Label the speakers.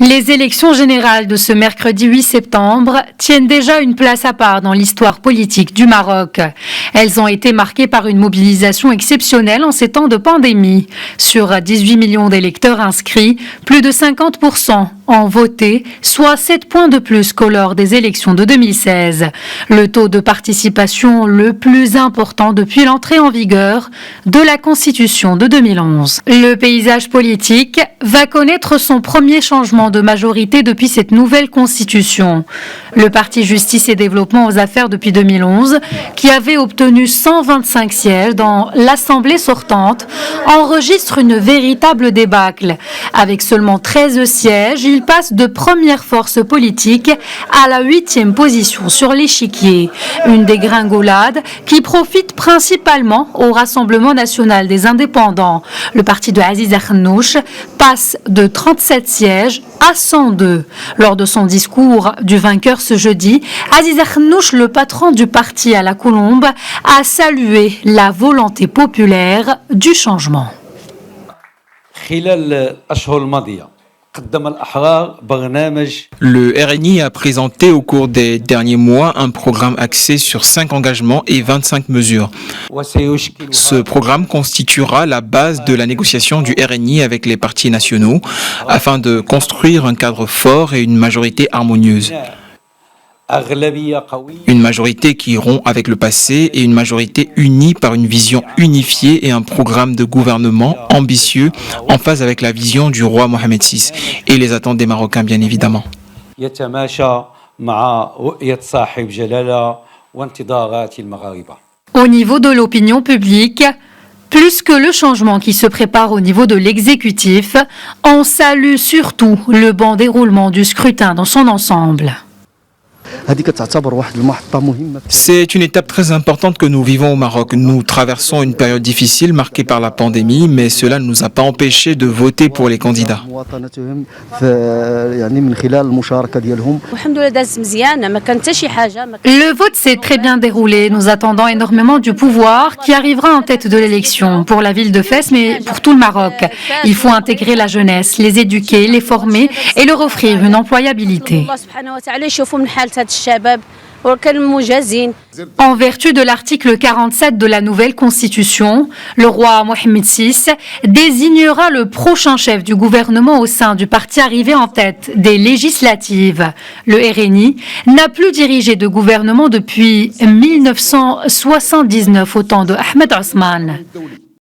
Speaker 1: Les élections générales de ce mercredi 8 septembre tiennent déjà une place à part dans l'histoire politique du Maroc. Elles ont été marquées par une mobilisation exceptionnelle en ces temps de pandémie. Sur 18 millions d'électeurs inscrits, plus de 50% ont voté, soit 7 points de plus qu'au lors des élections de 2016. Le taux de participation le plus important depuis l'entrée en vigueur de la Constitution de 2011. Le paysage politique va connaître son premier changement de majorité depuis cette nouvelle Constitution. Le Parti Justice et Développement aux Affaires depuis 2011, qui avait obtenu 125 sièges dans l'Assemblée sortante, enregistre une véritable débâcle. Avec seulement 13 sièges, il passe de première force politique à la 8e position sur l'échiquier. Une dégringolade qui profite principalement au Rassemblement national des indépendants. Le parti de Aziz Akhannouch passe de 37 sièges à 102. Lors de son discours du vainqueur ce jeudi, Aziz Akhannouch, le patron du parti à la Colombe, a salué la volonté populaire du changement.
Speaker 2: Le RNI a présenté au cours des derniers mois un programme axé sur 5 engagements et 25 mesures. Ce programme constituera la base de la négociation du RNI avec les partis nationaux afin de construire un cadre fort et une majorité harmonieuse. Une majorité qui rompt avec le passé et une majorité unie par une vision unifiée et un programme de gouvernement ambitieux en phase avec la vision du roi Mohamed VI et les attentes des Marocains, bien évidemment.
Speaker 1: Au niveau de l'opinion publique, plus que le changement qui se prépare au niveau de l'exécutif, on salue surtout le bon déroulement du scrutin dans son ensemble.
Speaker 2: C'est une étape très importante que nous vivons au Maroc. Nous traversons une période difficile marquée par la pandémie, mais cela ne nous a pas empêchés de voter pour les candidats.
Speaker 1: Le vote s'est très bien déroulé. Nous attendons énormément du pouvoir qui arrivera en tête de l'élection pour la ville de Fès, mais pour tout le Maroc. Il faut intégrer la jeunesse, les éduquer, les former et leur offrir une employabilité. En vertu de l'article 47 de la nouvelle Constitution, le roi Mohamed VI désignera le prochain chef du gouvernement au sein du parti arrivé en tête des législatives. Le RNI n'a plus dirigé de gouvernement depuis 1979 au temps de Ahmed Ousmane.